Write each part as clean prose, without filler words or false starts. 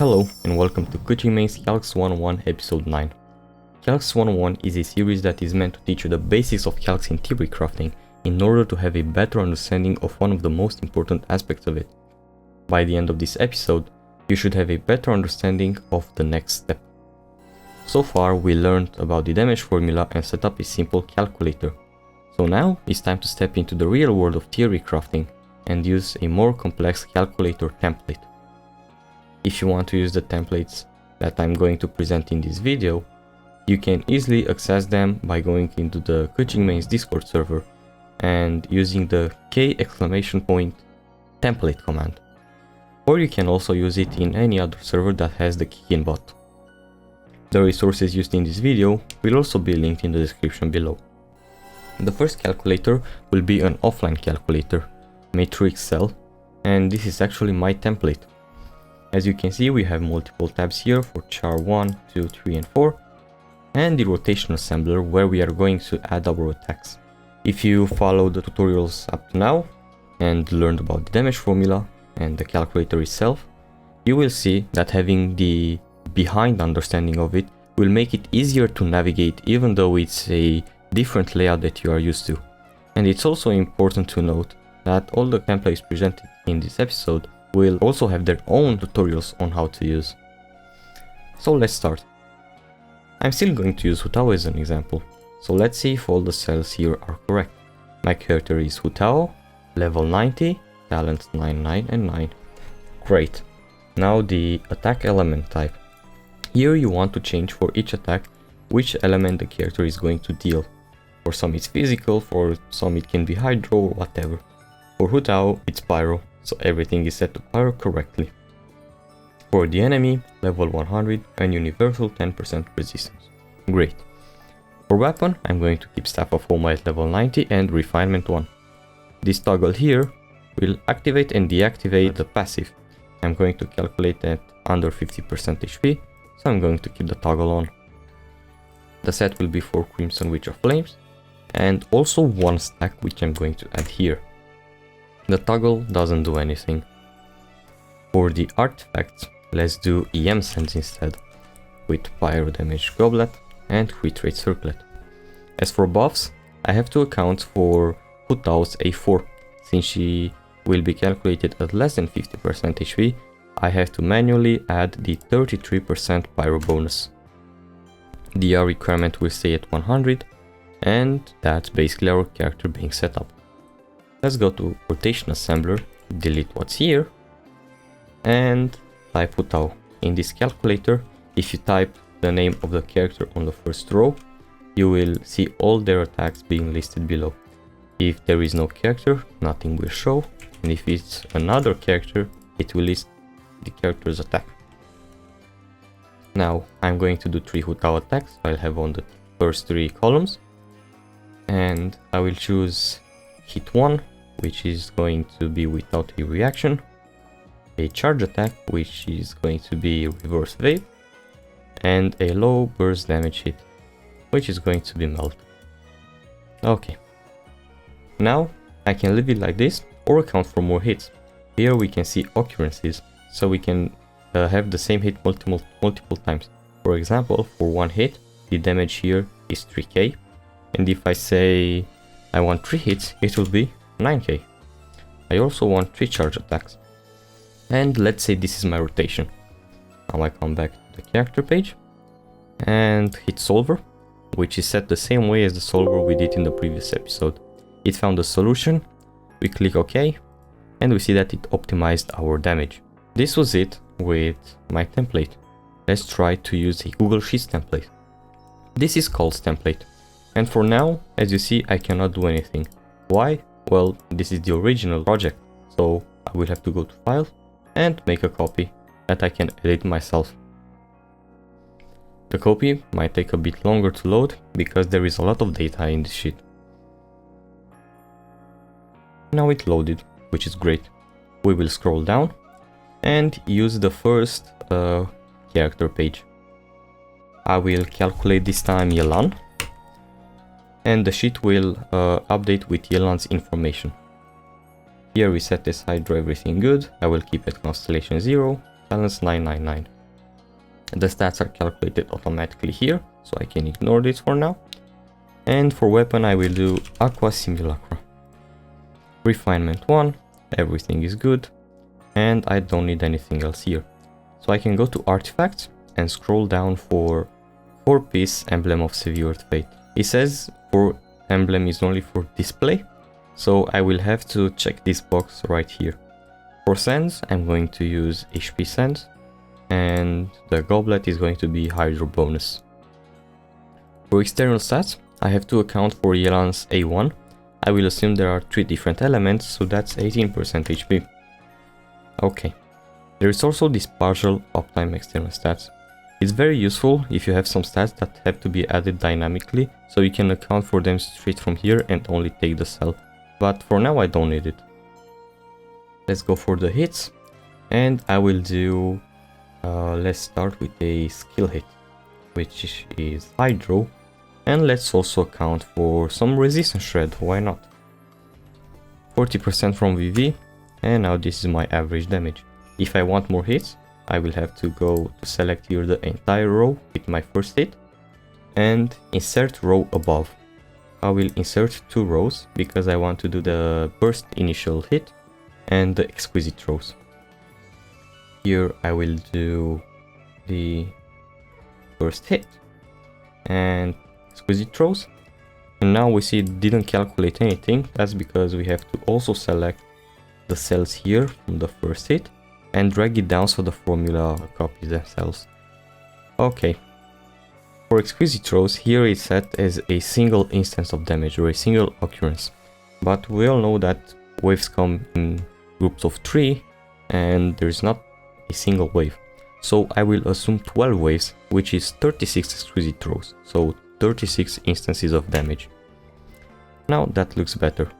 Hello and welcome to Coaching Main's Calcs 101 episode 9. Calcs 101 is a series that is meant to teach you the basics of Calcs in Theorycrafting in order to have a better understanding of one of the most important aspects of it. By the end of this episode, you should have a better understanding of the next step. So far we learned about the damage formula and set up a simple calculator. So now it's time to step into the real world of Theorycrafting and use a more complex calculator template. If you want to use the templates that I'm going to present in this video, you can easily access them by going into the Coaching Main's Discord server and using the !template command. Or you can also use it in any other server that has the keygen bot. The resources used in this video will also be linked in the description below. The first calculator will be an offline calculator made through Excel, and this is actually my template. As you can see, we have multiple tabs here for char 1, 2, 3 and 4, and the rotation assembler where we are going to add our attacks. If you follow the tutorials up to now and learned about the damage formula and the calculator itself, you will see that having the behind understanding of it will make it easier to navigate, even though it's a different layout that you are used to. And it's also important to note that all the templates presented in this episode will also have their own tutorials on how to use. So let's start. I'm still going to use Hutao as an example, so let's see if all the cells here are correct. My character is Hutao, level 90, talent 99 and 9. Great. Now the attack element type. Here you want to change for each attack which element the character is going to deal. For some it's physical, for some it can be hydro or whatever. For Hutao it's pyro, so everything is set to pyro correctly. For the enemy, level 100 and universal 10% resistance. Great. For weapon, I'm going to keep Staff of Homa at level 90 and refinement 1. This toggle here will activate and deactivate the passive. I'm going to calculate at under 50% HP, so I'm going to keep the toggle on. The set will be for Crimson Witch of Flames, and also one stack which I'm going to add here. The toggle doesn't do anything. For the artifacts, let's do EM Sense instead, with Pyro Damage Goblet and Crit Rate Circlet. As for buffs, I have to account for Hutao's A4. Since she will be calculated at less than 50% HP, I have to manually add the 33% Pyro bonus. The R requirement will stay at 100, and that's basically our character being set up. Let's go to rotation assembler, delete what's here, and type Hutao. In this calculator, if you type the name of the character on the first row, you will see all their attacks being listed below. If there is no character, nothing will show, and if it's another character, it will list the character's attack. Now I'm going to do 3 Hutao attacks. I'll have on the first 3 columns, and I will choose hit 1, which is going to be without a reaction, a charge attack, which is going to be reverse wave, and a low burst damage hit, which is going to be melt. Okay. Now I can leave it like this or account for more hits. Here we can see occurrences, so we can have the same hit multiple times. For example, for one hit, the damage here is 3k, and if I say I want 3 hits, it will be 9k. I also want 3 charge attacks. And let's say this is my rotation. Now I come back to the character page and hit solver, which is set the same way as the solver we did in the previous episode. It found the solution, we click OK, and we see that it optimized our damage. This was it with my template. Let's try to use a Google Sheets template. This is Calcs template, and for now, as you see, I cannot do anything. Why? Well, this is the original project, so I will have to go to File and make a copy that I can edit myself. The copy might take a bit longer to load because there is a lot of data in this sheet. Now it loaded, which is great. We will scroll down and use the first character page. I will calculate this time Yelan, and the sheet will update with Yelan's information. Here we set aside everything good. I will keep at constellation 0, balance 999. The stats are calculated automatically here, so I can ignore this for now. And for weapon I will do Aqua Simulacra. Refinement 1, everything is good, and I don't need anything else here. So I can go to artifacts and scroll down for 4-piece Emblem of Severed Fate. It says for emblem is only for display, so I will have to check this box right here. For sands, I'm going to use HP sands, and the goblet is going to be Hydro bonus. For external stats, I have to account for Yelan's A1. I will assume there are 3 different elements, so that's 18% HP. Okay. There is also this partial uptime external stats. It's very useful if you have some stats that have to be added dynamically, so you can account for them straight from here and only take the cell. But for now I don't need it. Let's go for the hits, and I will do, let's start with a skill hit, which is Hydro, and let's also account for some resistance shred, why not? 40% from VV, and now this is my average damage. If I want more hits, I will have to go to select here the entire row with my first hit, and insert row above. I will insert 2 rows because I want to do the burst initial hit and the exquisite rows. Here I will do the first hit and exquisite rows. And now we see it didn't calculate anything. That's because we have to also select the cells here from the first hit and drag it down so the formula copies themselves. Okay. For exquisite rows, here it's set as a single instance of damage or a single occurrence. But we all know that waves come in groups of 3 and there's not a single wave. So I will assume 12 waves, which is 36 exquisite rows. So 36 instances of damage. Now that looks better.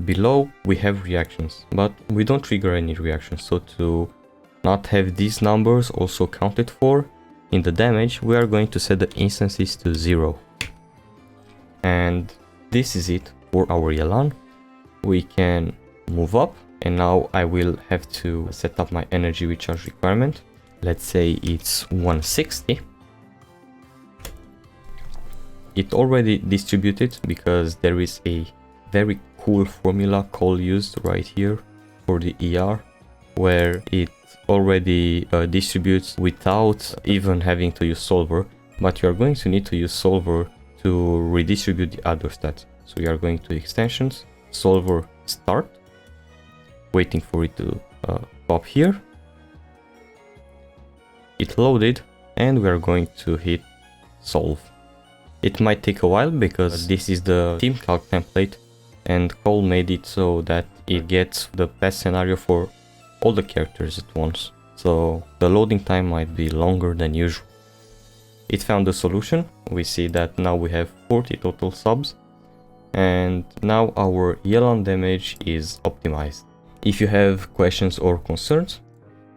Below we have reactions, but we don't trigger any reactions, so to not have these numbers also counted for in the damage, we are going to set the instances to 0. And this is it for our Yelan. We can move up, and now I will have to set up my energy recharge requirement. Let's say it's 160. It already distributed because there is a very cool formula call used right here for the ER, where it already distributes without even having to use solver, but you are going to need to use solver to redistribute the other stats. So we are going to extensions, solver start, waiting for it to pop here. It loaded, and we are going to hit solve. It might take a while because this is the Team Calc template, and Cole made it so that it gets the best scenario for all the characters at once. So the loading time might be longer than usual. It found the solution. We see that now we have 40 total subs, and now our Yelan damage is optimized. If you have questions or concerns,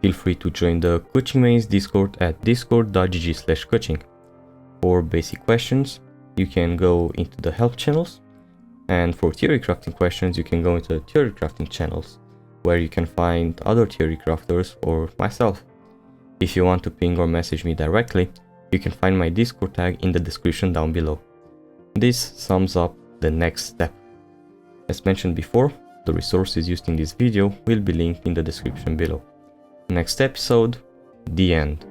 feel free to join the Coaching Mains Discord at discord.gg/coaching. For basic questions, you can go into the help channels, and for theory crafting questions, you can go into the theory crafting channels, where you can find other theory crafters or myself. If you want to ping or message me directly, you can find my Discord tag in the description down below. This sums up the next step. As mentioned before, the resources used in this video will be linked in the description below. Next episode, the end.